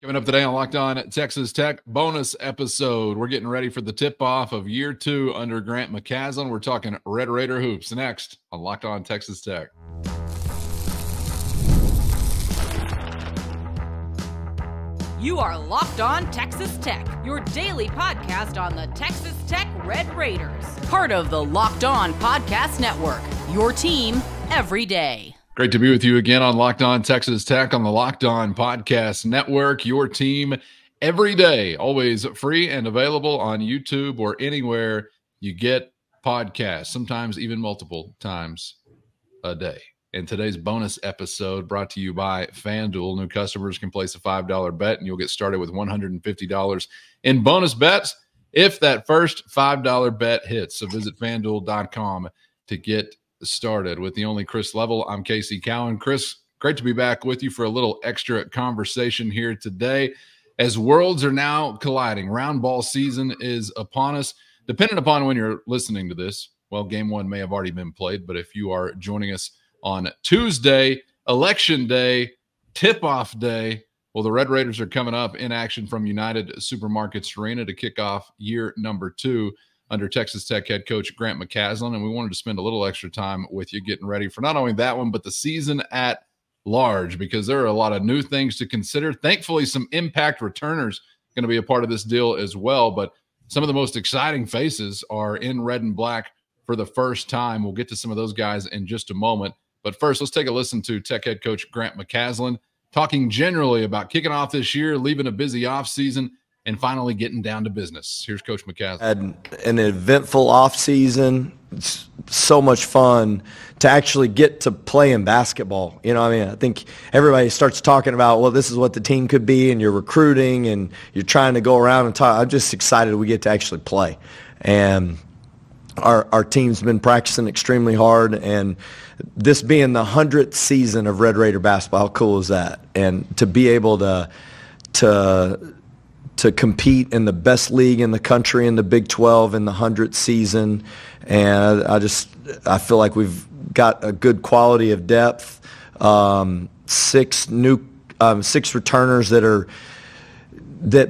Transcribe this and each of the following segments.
Coming up today on Locked On Texas Tech, bonus episode. We're getting ready for the tip-off of year 2 under Grant McCasland. We're talking Red Raider hoops next on Locked On Texas Tech. You are Locked On Texas Tech, your daily podcast on the Texas Tech Red Raiders. Part of the Locked On Podcast Network, your team every day. Great to be with you again on Locked On Texas Tech on the Locked On Podcast Network, your team every day, always free and available on YouTube or anywhere you get podcasts, sometimes even multiple times a day. And today's bonus episode brought to you by FanDuel. New customers can place a $5 bet, and you'll get started with $150 in bonus bets if that first $5 bet hits. So visit FanDuel.com to get started. With the only Chris Level, I'm Casey Cowan. Chris, great to be back with you for a little extra conversation here today. As worlds are now colliding, round ball season is upon us. Depending upon when you're listening to this, well, game 1 may have already been played, but if you are joining us on Tuesday, election day, tip-off day, well, the Red Raiders are coming up in action from United Supermarkets Arena to kick off year number 2 under Texas Tech head coach Grant McCasland, and we wanted to spend a little extra time with you getting ready for not only that one, but the season at large, because there are a lot of new things to consider. Thankfully, some impact returners going to be a part of this deal as well, but some of the most exciting faces are in red and black for the first time. We'll get to some of those guys in just a moment, but first, let's take a listen to Tech head coach Grant McCasland talking generally about kicking off this year, leaving a busy offseason, and finally getting down to business. Here's Coach McCasland. Had an eventful offseason. It's so much fun to actually get to play in basketball. You know, I mean, I think everybody starts talking about, well, this is what the team could be, and you're recruiting, and you're trying to go around and talk. I'm just excited we get to actually play. And our team's been practicing extremely hard, and this being the 100th season of Red Raider basketball, how cool is that? And to be able to compete in the best league in the country in the Big 12 in the 100th season. And I feel like we've got a good quality of depth. 6 returners that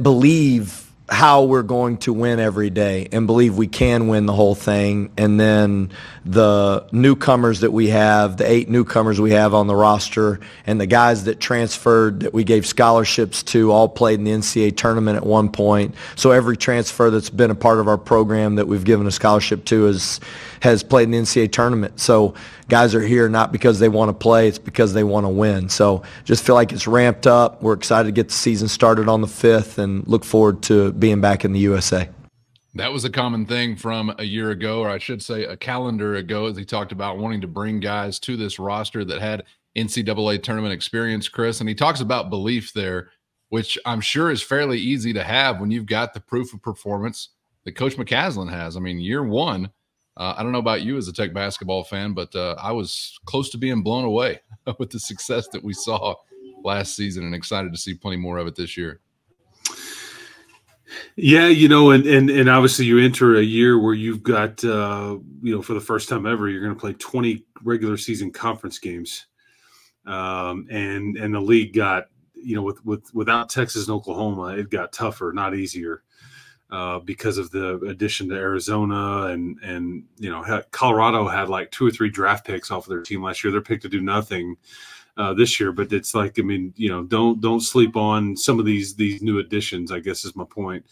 believe how we're going to win every day and believe we can win the whole thing. And then the newcomers that we have, the 8 newcomers we have on the roster, and the guys that transferred that we gave scholarships to all played in the NCAA tournament at one point. So every transfer that's been a part of our program that we've given a scholarship to has played in the NCAA tournament. So guys are here not because they want to play, it's because they want to win. So just feel like it's ramped up. We're excited to get the season started on the 5th and look forward to being back in the USA. That was a common thing from a year ago, or I should say a calendar ago, as he talked about wanting to bring guys to this roster that had NCAA tournament experience, Chris. And he talks about belief there, which I'm sure is fairly easy to have when you've got the proof of performance that Coach McCasland has. I mean, year 1, I don't know about you as a Tech basketball fan, but I was close to being blown away with the success that we saw last season, and excited to see plenty more of it this year. Yeah, you know, and obviously you enter a year where you've got, you know, for the first time ever, you're going to play 20 regular season conference games. And the league got, you know, without Texas and Oklahoma, it got tougher, not easier. Because of the addition to Arizona and you know, Colorado had like 2 or 3 draft picks off of their team last year. They're picked to do nothing this year, but it's like, I mean, you know, don't sleep on some of these new additions, I guess is my point.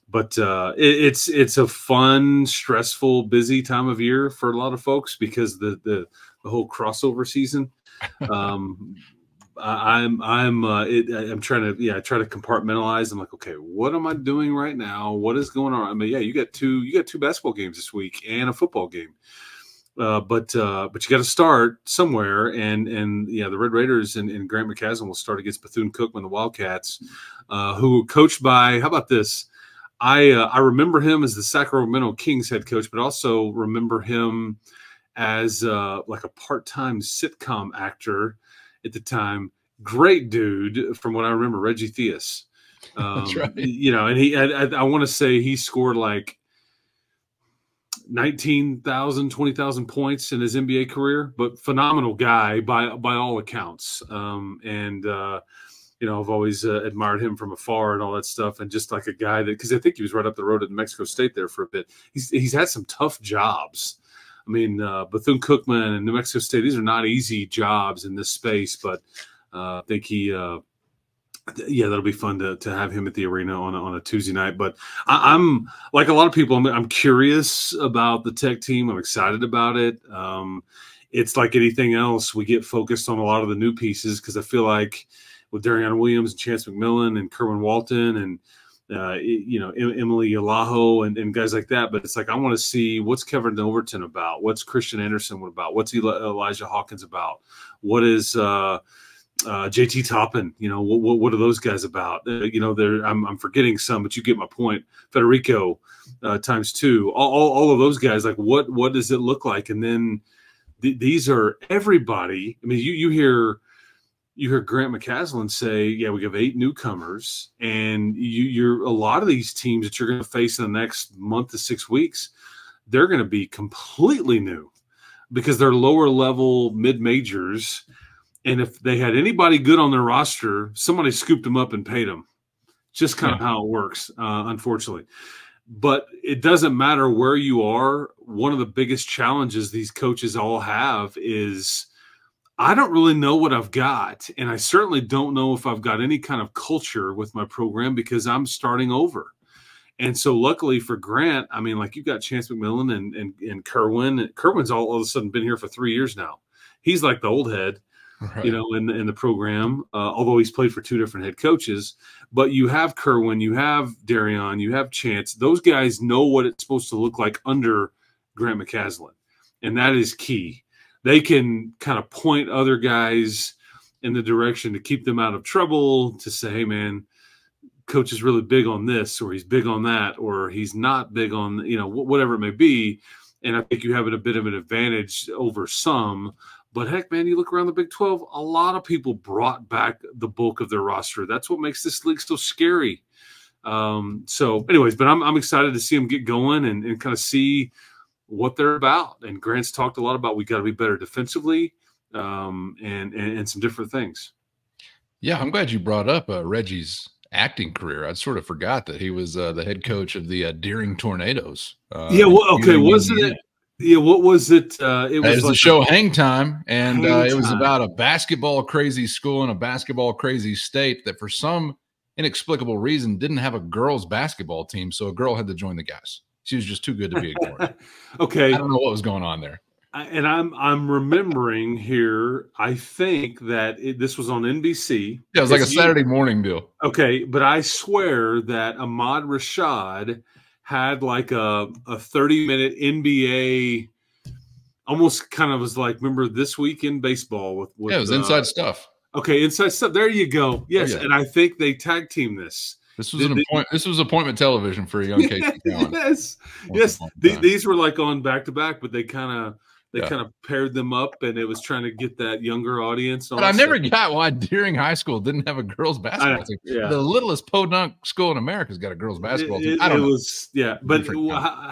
But it's a fun, stressful, busy time of year for a lot of folks because the whole crossover season. I'm trying to, I try to compartmentalize. I'm like, okay, what am I doing right now? What is going on? I mean, yeah, you got two basketball games this week and a football game. But you got to start somewhere, and yeah, the Red Raiders and Grant McCasland will start against Bethune-Cookman, the Wildcats, who were coached by, how about this? I remember him as the Sacramento Kings head coach, but also remember him as like a part-time sitcom actor at the time. Great dude, from what I remember, Reggie Theus. That's right. You know, and I want to say he scored like 19,000, 20,000 points in his NBA career, but phenomenal guy by all accounts. And I've always admired him from afar and all that stuff. And just like a guy that, because I think he was right up the road at Mexico State there for a bit. He's had some tough jobs. I mean, Bethune-Cookman and New Mexico State, these are not easy jobs in this space, but I think that'll be fun to have him at the arena on a Tuesday night. But I'm like a lot of people, I'm curious about the Tech team. I'm excited about it. It's like anything else. We get focused on a lot of the new pieces because I feel like with Darian Williams and Chance McMillan and Kerwin Walton and Emily Alaho and guys like that. But it's like, I want to see what's Kevin Overton about, what's Christian Anderson about, what's Elijah Hawkins about, what is JT Toppin, what are those guys about? I'm forgetting some, but you get my point. Federico times two, all of those guys. Like, what does it look like? And then these are everybody. I mean, you hear Grant McCasland say, yeah, we have 8 newcomers, and you're a lot of these teams that you're going to face in the next month to 6 weeks, they're going to be completely new because they're lower level mid-majors. And if they had anybody good on their roster, somebody scooped them up and paid them. Just kind of how it works, unfortunately. But it doesn't matter where you are. One of the biggest challenges these coaches all have is, I don't really know what I've got, and I certainly don't know if I've got any kind of culture with my program because I'm starting over. And so luckily for Grant, I mean, like, you've got Chance McMillan and Kerwin. Kerwin's all of a sudden been here for 3 years now. He's like the old head, right, in the program, although he's played for 2 different head coaches. But you have Kerwin, you have Darian, you have Chance. Those guys know what it's supposed to look like under Grant McCasland, and that is key. They can kind of point other guys in the direction to keep them out of trouble, to say, hey, man, coach is really big on this, or he's big on that, or he's not big on, whatever it may be. And I think you have a bit of an advantage over some. But heck, man, you look around the Big 12, a lot of people brought back the bulk of their roster. That's what makes this league so scary. So anyways, but I'm excited to see them get going and kind of see what they're about. And Grant's talked a lot about, we got to be better defensively, and some different things. Yeah, I'm glad you brought up Reggie's acting career. I sort of forgot that he was the head coach of the Deering Tornadoes. Wasn't it? Yeah, what was it? It was like the show Hang Time, and it was about a basketball crazy school in a basketball crazy state that for some inexplicable reason didn't have a girls basketball team, so a girl had to join the guys. She was just too good to be ignored. Okay. I don't know what was going on there. And I'm remembering here, I think that this was on NBC. Yeah, it was like a Saturday morning deal. Okay, but I swear that Ahmad Rashad had like a 30-minute NBA, almost kind of was like, remember This Week in Baseball with it was inside stuff. Okay, inside stuff. There you go. Yes, oh, yeah. And I think they tag team this. This was appointment television for a young Casey Cowan. Yes. These were like on back to back, but they kind of paired them up, and it was trying to get that younger audience. But I never got why Deering High School didn't have a girls basketball team. Yeah. The littlest podunk school in America's got a girls basketball team. I don't know. But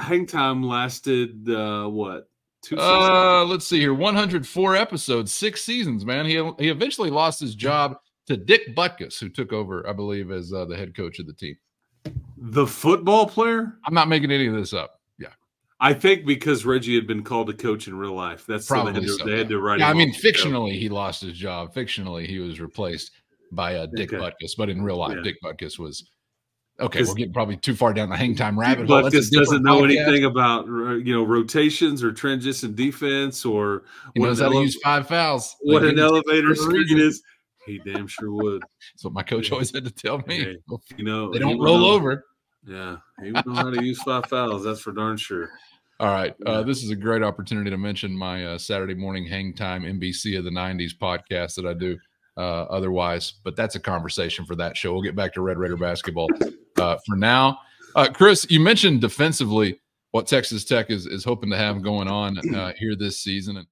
Hang Time lasted what? 2 seasons? Let's see here. 104 episodes, 6 seasons, man. He eventually lost his job to Dick Butkus, who took over, I believe, as the head coach of the team. The football player? I'm not making any of this up. Yeah. I think because Reggie had been called a coach in real life. That's probably they had to write. Yeah, I mean, fictionally, he lost his job. Fictionally, he was replaced by Dick Butkus. But in real life, Dick Butkus was okay. We're getting probably too far down the Hang Time rabbit hole. Butkus doesn't know anything about rotations or transition defense, or he knows how to use 5 fouls. What an elevator screen is. He damn sure would. That's what my coach always had to tell me. Hey, they don't roll over. Yeah, he would know how to use 5 fouls. That's for darn sure. All right. This is a great opportunity to mention my Saturday morning Hang Time NBC of the 90s podcast that I do otherwise. But that's a conversation for that show. We'll get back to Red Raider basketball for now. Chris, you mentioned defensively what Texas Tech is hoping to have going on here this season.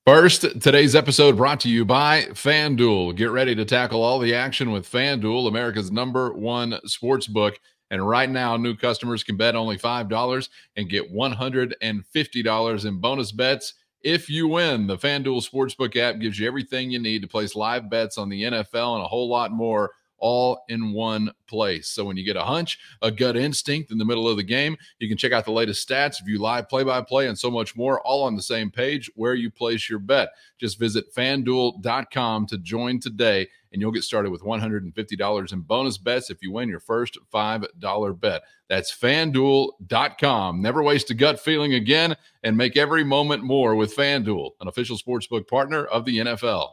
First, today's episode brought to you by FanDuel. Get ready to tackle all the action with FanDuel, America's #1 sports book. And right now, new customers can bet only $5 and get $150 in bonus bets if you win. The FanDuel Sportsbook app gives you everything you need to place live bets on the NFL and a whole lot more, all in one place. So when you get a hunch, a gut instinct in the middle of the game, you can check out the latest stats, view live play-by-play, and so much more, all on the same page where you place your bet. Just visit FanDuel.com to join today, and you'll get started with $150 in bonus bets if you win your first $5 bet. That's FanDuel.com. Never waste a gut feeling again, and make every moment more with FanDuel, an official sportsbook partner of the NFL.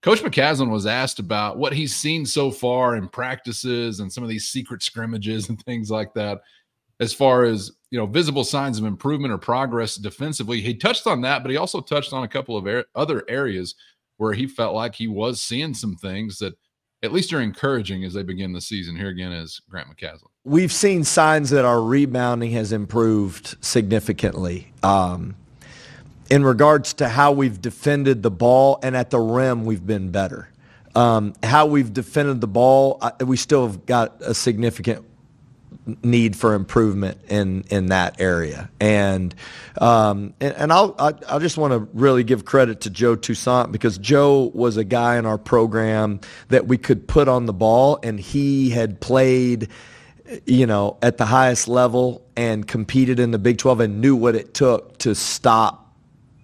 Coach McCasland was asked about what he's seen so far in practices and some of these secret scrimmages and things like that, as far as, visible signs of improvement or progress defensively. He touched on that, but he also touched on a couple of other areas where he felt like he was seeing some things that at least are encouraging as they begin the season. Here again is Grant McCasland. We've seen signs that our rebounding has improved significantly. In regards to how we've defended the ball, and at the rim, we've been better. How we've defended the ball, we still have got a significant need for improvement in that area. And I just want to really give credit to Joe Toussaint, because Joe was a guy in our program that we could put on the ball, and he had played at the highest level and competed in the Big 12 and knew what it took to stop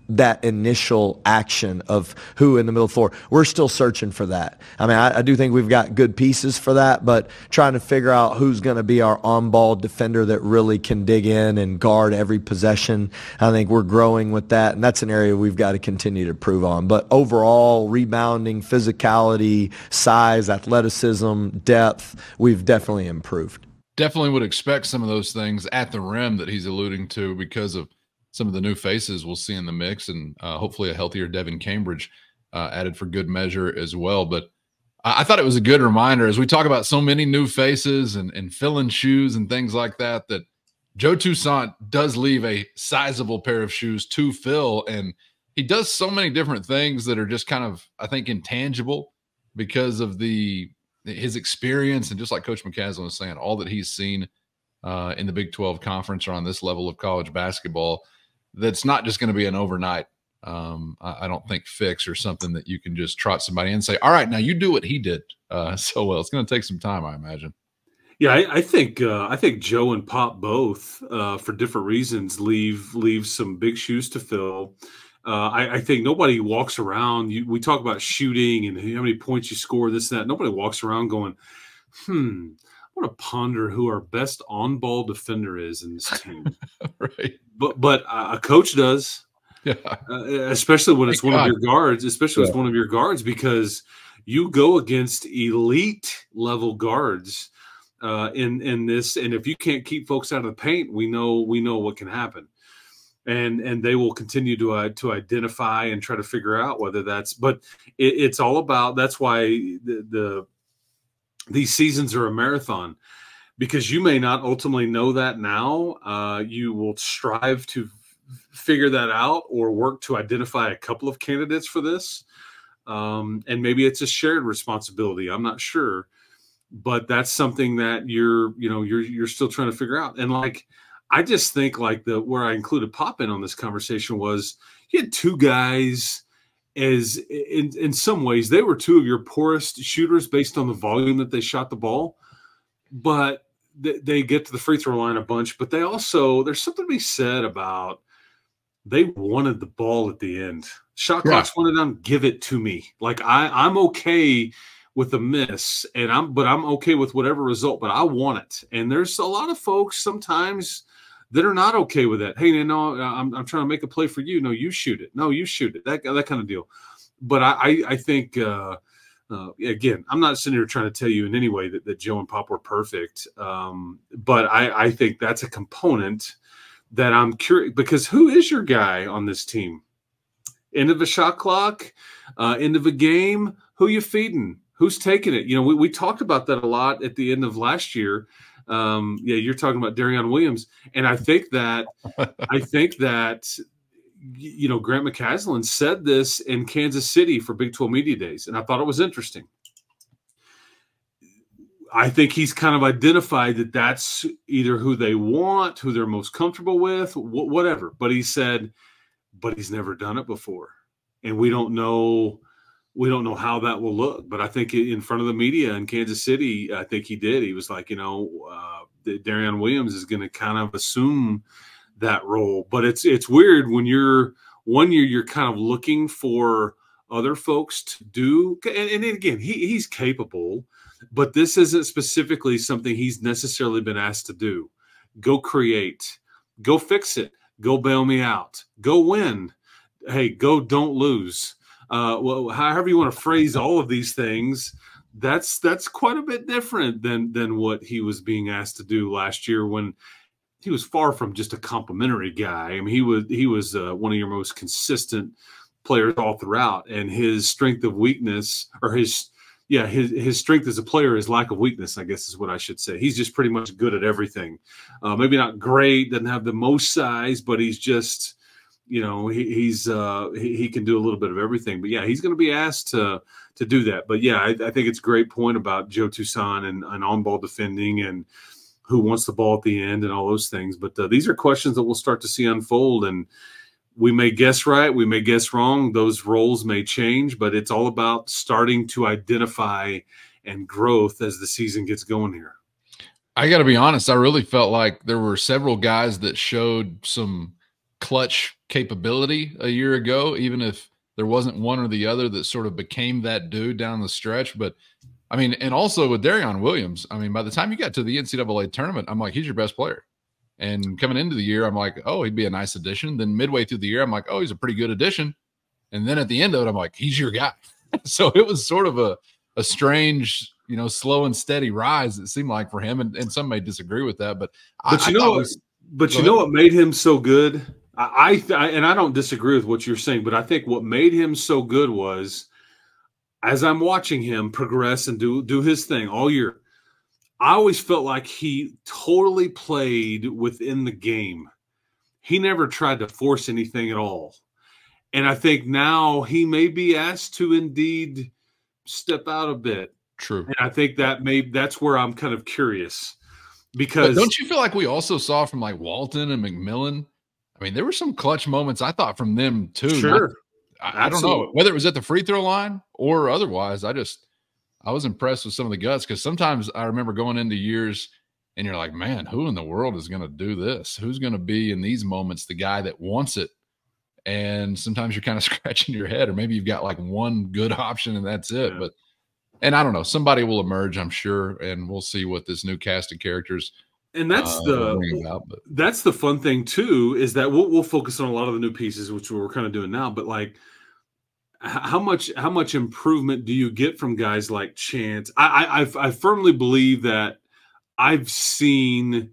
that initial action of who in the middle of the floor. We're still searching for that. I mean, I do think we've got good pieces for that, but trying to figure out who's going to be our on-ball defender that really can dig in and guard every possession. I think we're growing with that, and that's an area we've got to continue to improve on. But overall, rebounding, physicality, size, athleticism, depth, we've definitely improved. Definitely would expect some of those things at the rim that he's alluding to because of some of the new faces we'll see in the mix, and hopefully a healthier Devin Cambridge added for good measure as well. But I thought it was a good reminder as we talk about so many new faces and filling shoes and things like that, that Joe Toussaint does leave a sizable pair of shoes to fill. And he does so many different things that are just kind of, I think, intangible because of his experience. And just like Coach McCasland was saying, all that he's seen in the Big 12 conference or on this level of college basketball, that's not just going to be an overnight, I don't think, fix or something that you can just trot somebody in and say, all right, now you do what he did so well. It's going to take some time, I imagine. Yeah, I think Joe and Pop both, for different reasons, leave some big shoes to fill. I think nobody walks around. We talk about shooting and how many points you score, this and that. Nobody walks around going, I want to ponder who our best on-ball defender is in this team. Right. But a coach does, yeah. Especially when it's one of your guards. Especially when it's one of your guards, because you go against elite level guards in this, and if you can't keep folks out of the paint, we know what can happen, and they will continue to identify and try to figure out whether that's. But it's all about. That's why these seasons are a marathon, because you may not ultimately know that now. You will strive to figure that out or work to identify a couple of candidates for this. And maybe it's a shared responsibility. I'm not sure, but that's something that you're still trying to figure out. And I just think where I included Pop in on this conversation was you had two guys as in some ways they were two of your poorest shooters based on the volume that they shot the ball, but they get to the free throw line a bunch, but they also, there's something to be said about they wanted the ball at the end. Shot clocks wanted them, give it to me. I'm okay with a miss, but I'm okay with whatever result, but I want it. And there's a lot of folks sometimes that are not okay with that. Hey, I'm trying to make a play for you. No, you shoot it. No, you shoot it. That kind of deal. But I think again, I'm not sitting here trying to tell you in any way that Joe and Pop were perfect. But I think that's a component that I'm curious, because who is your guy on this team? End of a shot clock, end of a game, who you feeding? Who's taking it? We talked about that a lot at the end of last year. You're talking about Darion Williams. And I think that Grant McCasland said this in Kansas City for Big 12 Media Days, and I thought it was interesting. I think he's kind of identified that that's either who they want, who they're most comfortable with, whatever. But he said, but he's never done it before, and we don't know how that will look. But I think in front of the media in Kansas City, I think he did. He was like, Darion Williams is going to kind of assume that role. But it's weird when you're 1 year you're kind of looking for other folks to do, and again he's capable, but this isn't specifically something he's necessarily been asked to do. Go create, go fix it, go bail me out, go win. Hey, go don't lose. Well, however you want to phrase all of these things, that's quite a bit different than what he was being asked to do last year, when he was far from just a complimentary guy. I mean, he was one of your most consistent players all throughout, and his strength of weakness, or his strength as a player is lack of weakness, I guess is what I should say. He's just pretty much good at everything. Maybe not great, doesn't have the most size, but he's just, he can do a little bit of everything. But yeah, he's going to be asked to do that. But yeah, I think it's a great point about Joe Toussaint and on-ball defending and who wants the ball at the end and all those things. But these are questions that we'll start to see unfold, and we may guess right, we may guess wrong. Those roles may change, but it's all about starting to identify and growth as the season gets going here. I got to be honest, I really felt like there were several guys that showed some clutch capability a year ago, even if there wasn't one or the other that sort of became that dude down the stretch. But I mean, and also with Darion Williams, I mean, by the time you got to the NCAA tournament, I'm like, he's your best player. And coming into the year, I'm like, oh, he'd be a nice addition. Then midway through the year, I'm like, oh, he's a pretty good addition. And then at the end of it, I'm like, he's your guy. So it was sort of a strange, slow and steady rise, it seemed like, for him. And some may disagree with that. But you know what made him so good? And I don't disagree with what you're saying, but I think what made him so good was, as I'm watching him progress and do his thing all year, I always felt like he totally played within the game. He never tried to force anything at all. And I think now he may be asked to indeed step out a bit. True. And I think that's where I'm kind of curious. Because don't you feel like we also saw from like Walton and McMillan? I mean, there were some clutch moments, I thought, from them too. Sure. I don't know whether it was at the free throw line or otherwise. I was impressed with some of the guts, because sometimes I remember going into years and you're like, man, who in the world is going to do this? Who's going to be in these moments the guy that wants it? And sometimes you're kind of scratching your head, or maybe you've got like one good option and that's it. Yeah. And I don't know, somebody will emerge, I'm sure, and we'll see what this new cast of characters. And that's that's the fun thing too, is that we'll focus on a lot of the new pieces, which we're kind of doing now. But like, how much improvement do you get from guys like Chance? I firmly believe that I've seen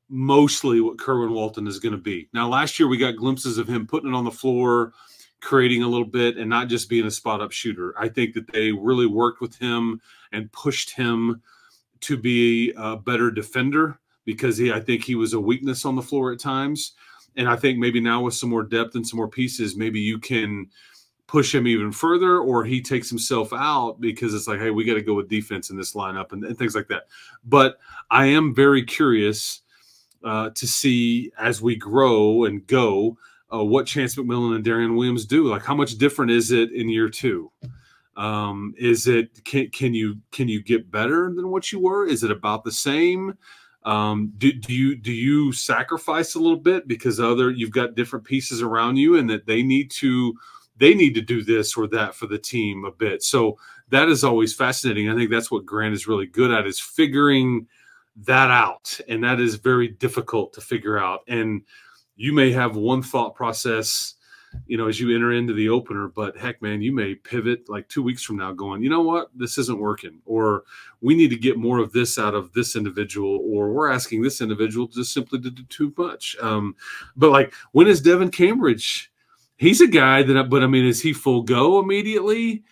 mostly what Kerwin Walton is going to be. Now, last year we got glimpses of him putting it on the floor, creating a little bit, and not just being a spot-up shooter. I think that they really worked with him and pushed him to be a better defender, because I think he was a weakness on the floor at times. And I think maybe now with some more depth and some more pieces, maybe you can push him even further, or he takes himself out because it's like, hey, we got to go with defense in this lineup and things like that. But I am very curious to see, as we grow and go, what Chance McMillan and Darion Williams do. Like, how much different is it in year two? Is it, can you get better than what you were? Is it about the same? Do you sacrifice a little bit because you've got different pieces around you, and that they need to do this or that for the team a bit? So that is always fascinating. I think that's what Grant is really good at, is figuring that out. And that is very difficult to figure out. And you may have one thought process, as you enter into the opener, but heck, man, you may pivot like 2 weeks from now going, you know what, this isn't working, or we need to get more of this out of this individual, or we're asking this individual just simply to do too much. But like, when is Devin Cambridge? He's a guy is he full go immediately?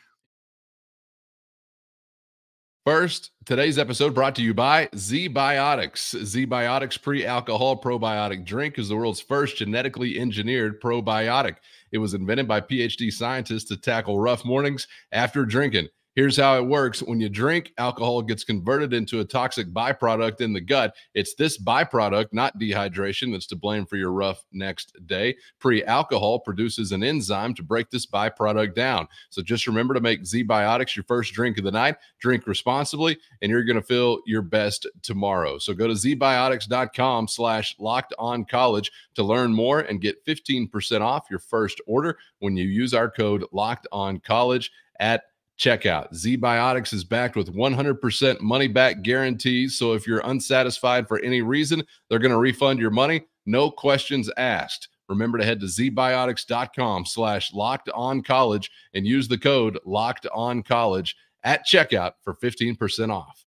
First, today's episode brought to you by ZBiotics. ZBiotics Pre Alcohol probiotic drink is the world's first genetically engineered probiotic. It was invented by PhD scientists to tackle rough mornings after drinking. Here's how it works. When you drink, alcohol gets converted into a toxic byproduct in the gut. It's this byproduct, not dehydration, that's to blame for your rough next day. Pre Alcohol produces an enzyme to break this byproduct down. So just remember to make ZBiotics your first drink of the night. Drink responsibly, and you're going to feel your best tomorrow. So go to zbiotics.com/lockedoncollege to learn more and get 15% off your first order when you use our code LOCKEDONCollege at checkout. ZBiotics is backed with 100% money-back guarantees. So if you're unsatisfied for any reason, they're going to refund your money. No questions asked. Remember to head to zbiotics.com/lockedoncollege and use the code LOCKEDONCollege at checkout for 15% off.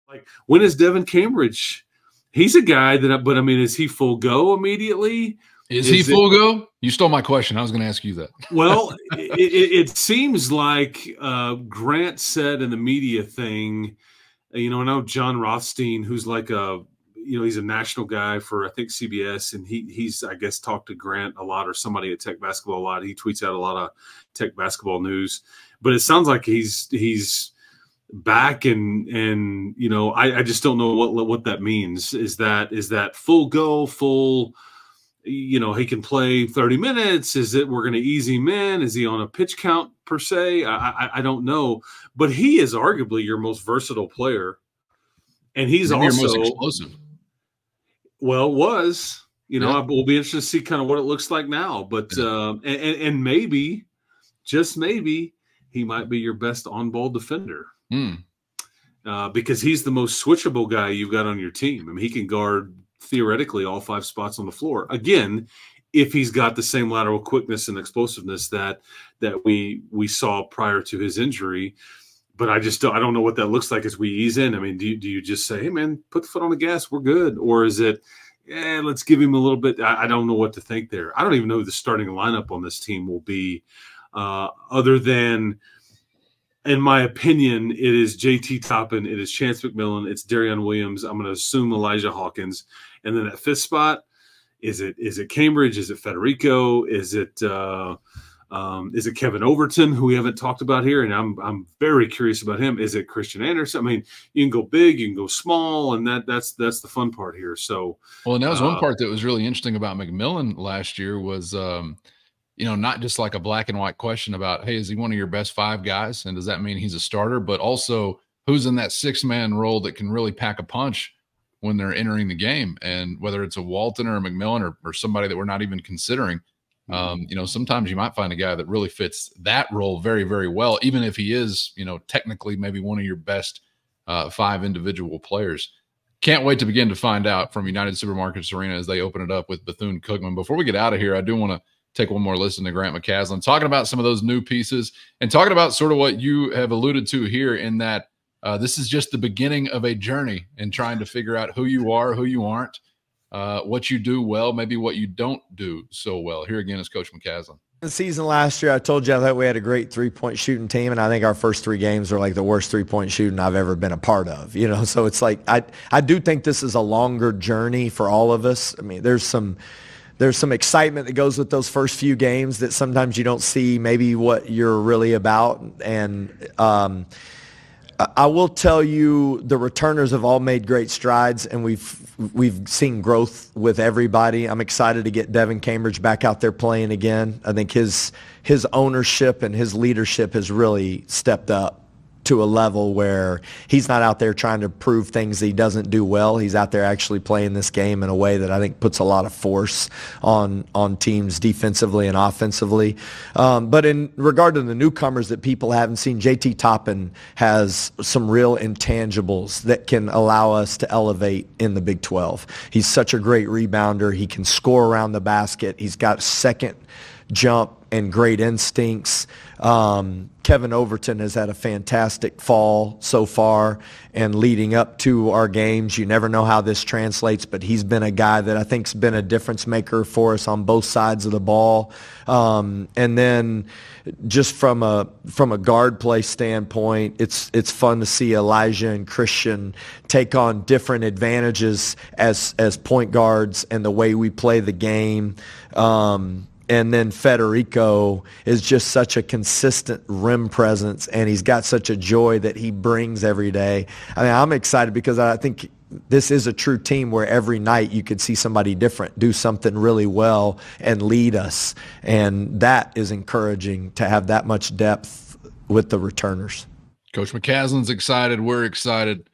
Like, when is Devin Cambridge? He's a guy that, but I mean, is he full go immediately? Is he full go? You stole my question. I was going to ask you that. Well, it seems like Grant said in the media thing, I know John Rothstein, who's like he's a national guy for, I think, CBS, and he's, I guess, talked to Grant a lot, or somebody at Tech Basketball a lot. He tweets out a lot of Tech basketball news, but it sounds like he's back, and I just don't know what that means. Is that full go, full? He can play 30 minutes. Is it we're going to ease him in? Is he on a pitch count per se? I don't know. But he is arguably your most versatile player. And he's maybe also your most explosive. Well, we'll be interested to see kind of what it looks like now. But and maybe, just maybe, he might be your best on-ball defender. Because he's the most switchable guy you've got on your team. I mean, he can guard theoretically all 5 spots on the floor. Again, if he's got the same lateral quickness and explosiveness that we saw prior to his injury. But I don't know what that looks like as we ease in. I mean, do you just say, hey man, put the foot on the gas, we're good? Or is it, let's give him a little bit? I don't know what to think there. I don't even know who the starting lineup on this team will be, other than, in my opinion, it is JT Toppin, it is Chance McMillan, it's Darion Williams. I'm going to assume Elijah Hawkins. And then at 5th spot, is it Cambridge? Is it Federico? Is it Kevin Overton, who we haven't talked about here? And I'm very curious about him. Is it Christian Anderson? I mean, you can go big, you can go small, and that's the fun part here. So, well, and that was one part that was really interesting about McMillan last year was, not just like a black and white question about, hey, is he one of your best 5 guys? And does that mean he's a starter? But also, who's in that 6-man role that can really pack a punch when they're entering the game? And whether it's a Walton or a McMillan or somebody that we're not even considering, sometimes you might find a guy that really fits that role very, very well, even if he is, technically maybe one of your best 5 individual players. Can't wait to begin to find out from United Supermarkets Arena as they open it up with Bethune-Cookman. Before we get out of here, I do want to take one more listen to Grant McCasland talking about some of those new pieces and talking about sort of what you have alluded to here, in that this is just the beginning of a journey and trying to figure out who you are, who you aren't, what you do well, maybe what you don't do so well. Here again is Coach McCasland. The season last year, I told you I thought we had a great 3-point shooting team, and I think our first 3 games were like the worst 3-point shooting I've ever been a part of. So it's like I do think this is a longer journey for all of us. I mean, there's some excitement that goes with those first few games that sometimes you don't see maybe what you're really about. And I will tell you, the returners have all made great strides, and we've seen growth with everybody. I'm excited to get Devin Cambridge back out there playing again. I think his ownership and his leadership has really stepped up to a level where he's not out there trying to prove things that he doesn't do well. He's out there actually playing this game in a way that I think puts a lot of force on teams defensively and offensively. But in regard to the newcomers that people haven't seen, JT Toppin has some real intangibles that can allow us to elevate in the Big 12. He's such a great rebounder. He can score around the basket. He's got second jump and great instincts. Kevin Overton has had a fantastic fall so far, and leading up to our games, you never know how this translates, but he's been a guy that I think's been a difference maker for us on both sides of the ball. And then just from a guard play standpoint, it's fun to see Elijah and Christian take on different advantages as point guards and the way we play the game. And then Federico is just such a consistent rim presence, and he's got such a joy that he brings every day. I mean, I'm excited because I think this is a true team where every night you could see somebody different do something really well and lead us. And that is encouraging to have that much depth with the returners. Coach McCasland's excited. We're excited.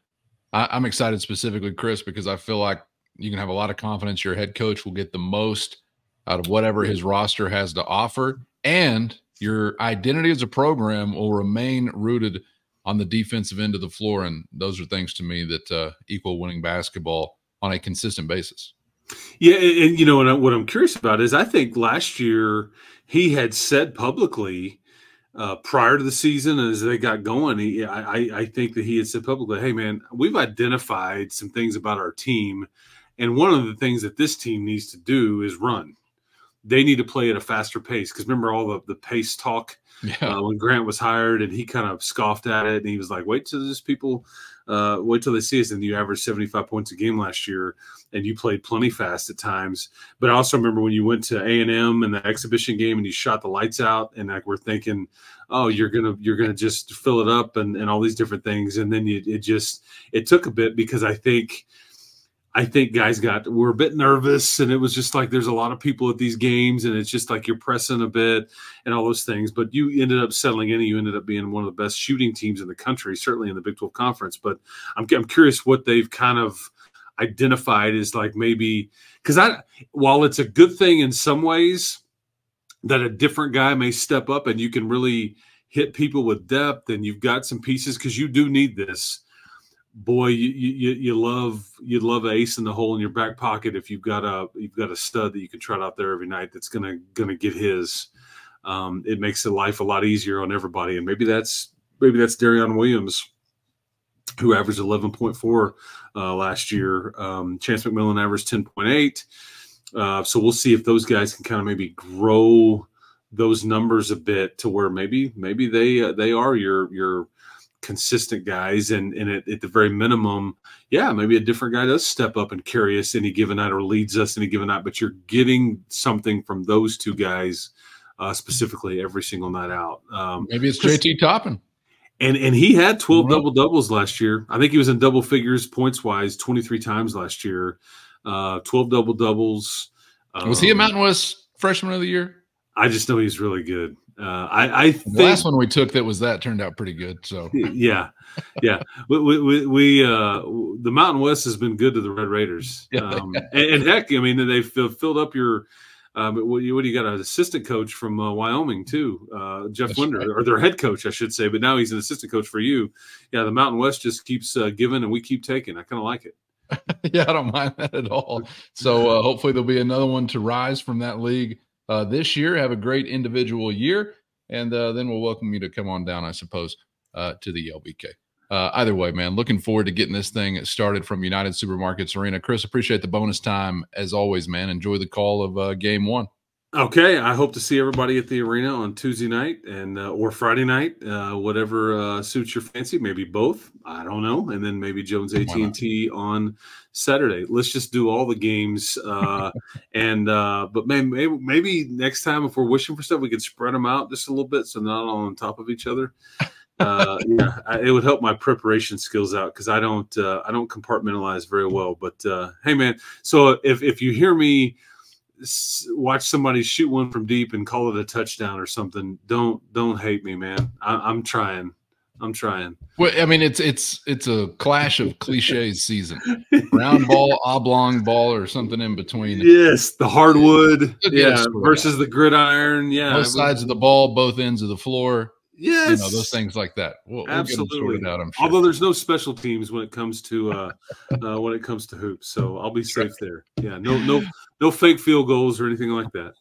I'm excited specifically, Chris, because I feel like you can have a lot of confidence your head coach will get the most out of whatever his roster has to offer, and your identity as a program will remain rooted on the defensive end of the floor. And those are things to me that equal winning basketball on a consistent basis. Yeah, and you know, what I'm curious about is I think last year he had said publicly prior to the season as they got going, I think that he had said publicly, hey, man, we've identified some things about our team, and one of the things that this team needs to do is run. They need to play at a faster pace, because remember all the pace talk when Grant was hired, and he kind of scoffed at it, and he was like, wait till they see us. And you averaged 75 points a game last year, and you played plenty fast at times. But I also remember when you went to A&M in the exhibition game and you shot the lights out, and like we're thinking, oh, you're gonna just fill it up and all these different things. And then it took a bit, because I think guys were a bit nervous, and it was just like there's a lot of people at these games, and it's just like you're pressing a bit and all those things. But you ended up settling in, and you ended up being one of the best shooting teams in the country, certainly in the Big 12 Conference. But I'm curious what they've kind of identified as like maybe, because while it's a good thing in some ways that a different guy may step up and you can really hit people with depth, and you've got some pieces, because you do need this. Boy, you'd love an ace in the hole in your back pocket if you've got a stud that you can trot out there every night that's gonna get his. It makes the life a lot easier on everybody, and maybe that's Darion Williams, who averaged 11.4 last year. Chance McMillan averaged 10.8. So we'll see if those guys can kind of maybe grow those numbers a bit to where maybe they are your consistent guys, and at the very minimum, maybe a different guy does step up and carry us any given night, or leads us any given night, but you're getting something from those two guys specifically every single night out. Maybe it's JT Toppin. And he had 12 double-doubles last year. I think he was in double figures points-wise 23 times last year. 12 double-doubles. Was he a Mountain West Freshman of the Year? I just know he's really good. I think the last one we took that turned out pretty good. So yeah. We the Mountain West has been good to the Red Raiders, and heck, I mean, they've filled up your. What do you got? An assistant coach from Wyoming too, Jeff Winder, or their head coach, I should say. But now he's an assistant coach for you. Yeah, the Mountain West just keeps giving, and we keep taking. I kind of like it. Yeah, I don't mind that at all. So hopefully there'll be another one to rise from that league this year. Have a great individual year, and then we'll welcome you to come on down, I suppose, to the LBK. Either way, man, looking forward to getting this thing started from United Supermarkets Arena. Chris, appreciate the bonus time as always, man. Enjoy the call of game one. Okay, I hope to see everybody at the arena on Tuesday night and or Friday night, whatever suits your fancy. Maybe both. I don't know. And then maybe Jones AT&T on Saturday. Let's just do all the games. But maybe next time, if we're wishing for stuff, we could spread them out just a little bit, so not all on top of each other. It would help my preparation skills out, because I don't compartmentalize very well. But hey, man, so if you hear me watch somebody shoot one from deep and call it a touchdown or something, don't hate me, man. I'm trying. Well, I mean, it's a clash of cliches season. Round ball, oblong ball, or something in between. Yes, the hardwood, versus the gridiron. Yeah, both sides of the ball, both ends of the floor. Yes, those things like that. We'll absolutely get them sorted out, I'm sure. Although there's no special teams when it comes to hoops, so I'll be safe there. Yeah, no fake field goals or anything like that.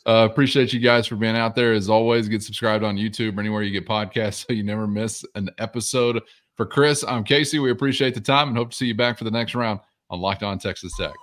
Appreciate you guys for being out there. As always, get subscribed on YouTube or anywhere you get podcasts so you never miss an episode. For Chris, I'm Casey. We appreciate the time and hope to see you back for the next round on Locked On Texas Tech.